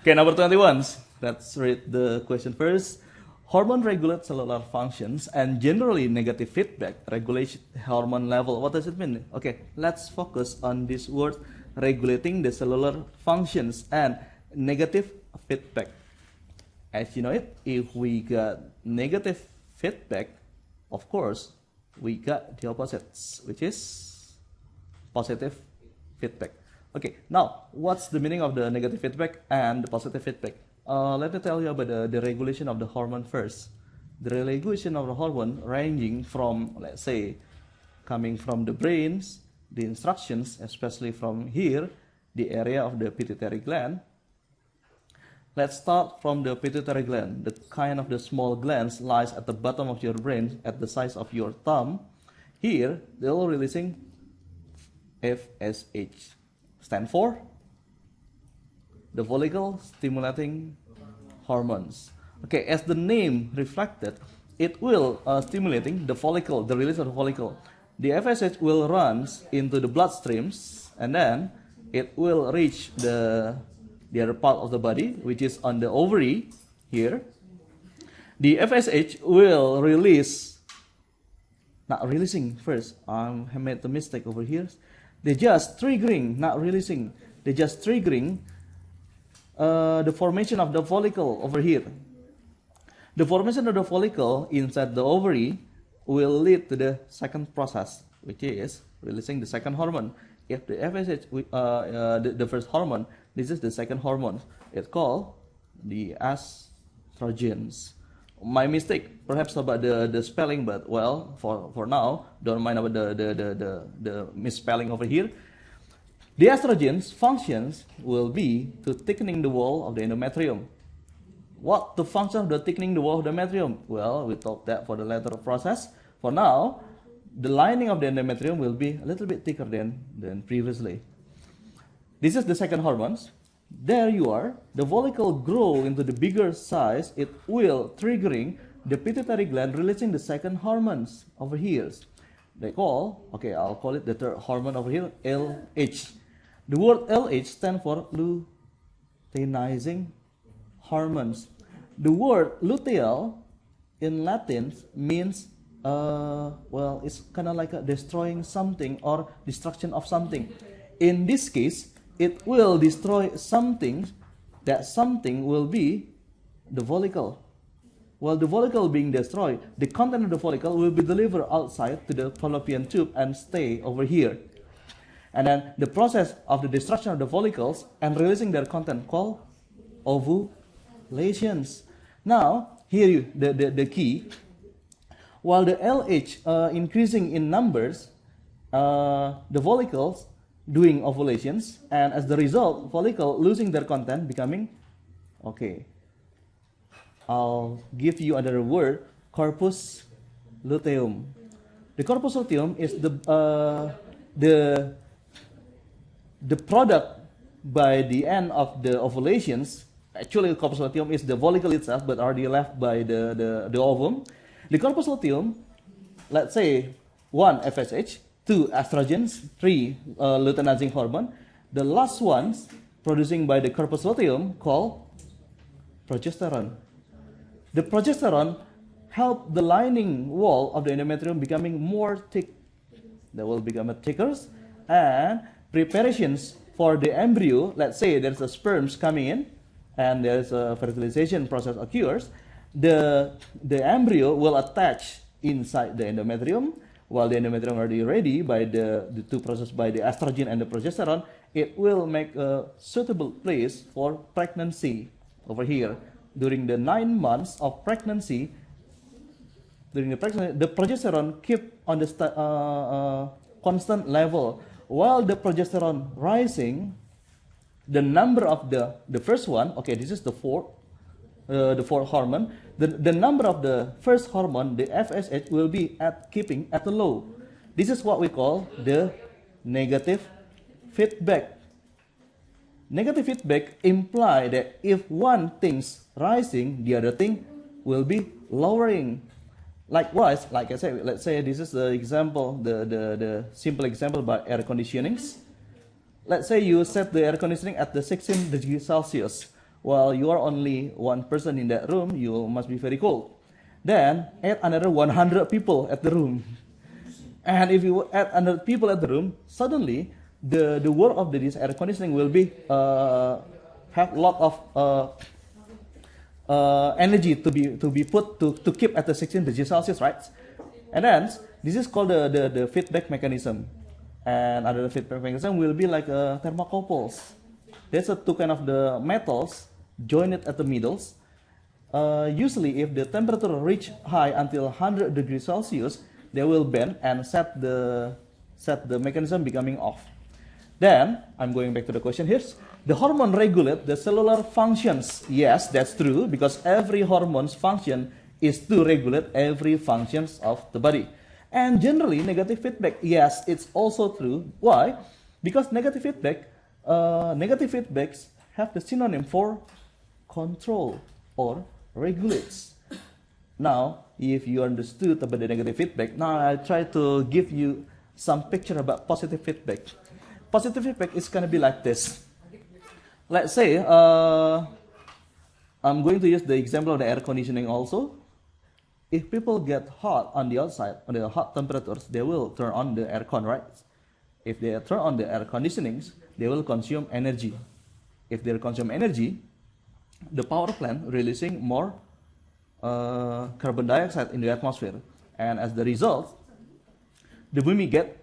Okay, number 21. Let's read the question first. Hormone regulates cellular functions and generally negative feedback regulates hormone level. What does it mean? Okay, let's focus on this word regulating the cellular functions and negative feedback. As you know it, if we got negative feedback, of course, we got the opposites, which is positive feedback. Okay, now what's the meaning of the negative feedback and the positive feedback? Let me tell you about the regulation of the hormone first. The regulation of the hormone ranging from, let's say, coming from the brains, the instructions, especially from here, the area of the pituitary gland. Let's start from the pituitary gland. The kind of the small glands lies at the bottom of your brain at the size of your thumb. Here, they're all releasing FSH. Stand for the follicle stimulating hormones. Okay, as the name reflected, it will stimulating the follicle, the release of the follicle. The FSH will run into the bloodstreams and then it will reach the other part of the body, which is on the ovary here. The FSH will release, not releasing first, I made the mistake over here. They're just triggering, not releasing. They're just triggering the formation of the follicle over here. The formation of the follicle inside the ovary will lead to the second process, which is releasing the second hormone. If the FSH, the first hormone, this is the second hormone. It's called the estrogens. My mistake, perhaps about the spelling, but well, for now, don't mind about the misspelling over here. The estrogens functions will be to thickening the wall of the endometrium. What the function of the thickening the wall of the endometrium? Well, we talked that for the later process. For now, the lining of the endometrium will be a little bit thicker than previously. This is the second hormones. There you are. The follicle grow into the bigger size. It will triggering the pituitary gland releasing the second hormones over here. They call, okay, I'll call it the third hormone over here, LH. The word LH stands for luteinizing hormones. The word luteal in Latin means, well, it's kind of like a destroying something or destruction of something. In this case, it will destroy something. That something will be the follicle. While the follicle being destroyed, the content of the follicle will be delivered outside to the fallopian tube and stay over here. And then the process of the destruction of the follicles and releasing their content called ovulations. Now, here the key. While the LH increasing in numbers, the follicles doing ovulations, and as the result, follicle losing their content, becoming, okay, I'll give you another word, corpus luteum. The corpus luteum is the product by the end of the ovulations. Actually, the corpus luteum is the follicle itself, but already left by the ovum. The corpus luteum, let's say 1 FSH, 2 estrogens, 3 luteinizing hormone. The last ones producing by the corpus luteum called progesterone. The progesterone help the lining wall of the endometrium becoming more thick. They will become thicker, and preparations for the embryo. Let's say there's a sperms coming in, and there's a fertilization process occurs. The embryo will attach inside the endometrium. While the endometrium already ready by the two process by the estrogen and the progesterone, it will make a suitable place for pregnancy over here. During the 9 months of pregnancy, the progesterone keep on the constant level. While the progesterone rising, the number of the first one, okay, this is the fourth hormone. The number of the first hormone, the FSH, will be keeping at the low. This is what we call the negative feedback. Negative feedback imply that if one thing's rising, the other thing will be lowering. Likewise, like I said, let's say this is the example, the simple example about air conditionings. Let's say you set the air conditioning at the 16 degrees Celsius. while you are only one person in that room, you must be very cold. Then add another 100 people at the room. And if you add 100 people at the room, suddenly the work of this air conditioning will be have a lot of energy to be put to keep at the 16 degrees Celsius, right? And then this is called the feedback mechanism. And another feedback mechanism will be like thermocouples. There's two kind of the metals joined at the middles. Usually, if the temperature reach high until 100 degrees Celsius, they will bend and set the mechanism becoming off. Then I'm going back to the question here. The hormone regulate the cellular functions. Yes, that's true, because every hormone's function is to regulate every functions of the body. And generally, negative feedback, yes, it's also true. Why? Because negative feedbacks have the synonym for control or regulates. Now, if you understood about the negative feedback, now I try to give you some picture about positive feedback. Positive feedback is going to be like this. Let's say, I'm going to use the example of the air conditioning also. If people get hot on the outside, on the hot temperatures, they will turn on the aircon, right? If they turn on the air conditionings, they will consume energy. If they consume energy, the power plant releasing more carbon dioxide in the atmosphere. And as the result, the bumi get,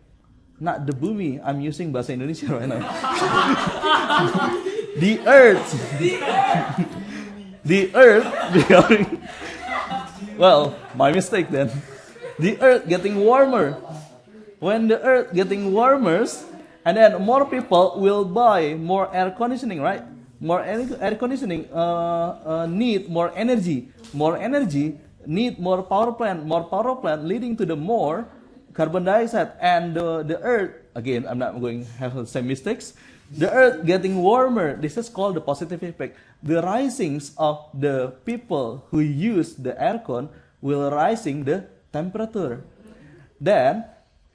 not the bumi, I'm using bahasa Indonesia right now. The earth becoming, well, my mistake then. The earth getting warmer. When the earth getting warmer, and then more people will buy more air conditioning, right? More air conditioning need more energy. More energy need more power plant. More power plant leading to the more carbon dioxide. And the earth, again, I'm not going to have the same mistakes. The earth getting warmer. This is called the positive effect. The risings of the people who use the aircon will rising the temperature. Then,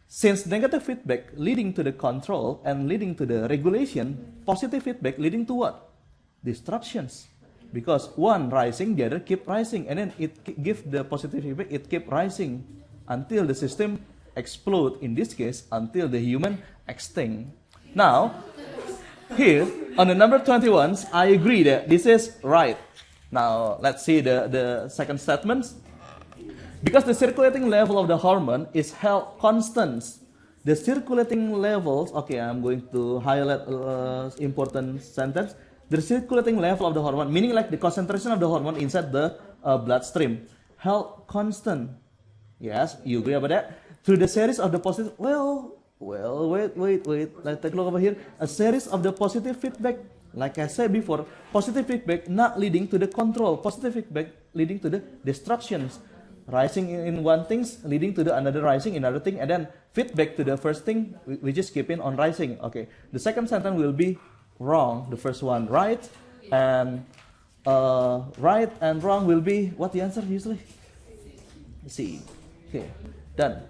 since negative feedback leading to the control and leading to the regulation, positive feedback leading to what? Disruptions. Because one rising, the other keep rising, and then it gives the positive feedback, it keep rising until the system explode, in this case, until the human extinct. Now, here, on the number 21, I agree that this is right. Now, let's see the second statement. Because the circulating level of the hormone is held constant. The circulating levels, okay, I'm going to highlight important sentence. The circulating level of the hormone, meaning like the concentration of the hormone inside the bloodstream, held constant. Yes, you agree about that? Through the series of the positive, wait. Let's take a look over here. A series of the positive feedback. Like I said before, positive feedback not leading to the control. Positive feedback leading to the destructions. Rising in one thing, leading to the another rising in another thing, and then feedback to the first thing, which is keeping on rising. Okay, the second sentence will be wrong. The first one right, and right and wrong will be what the answer usually? C. Okay, done.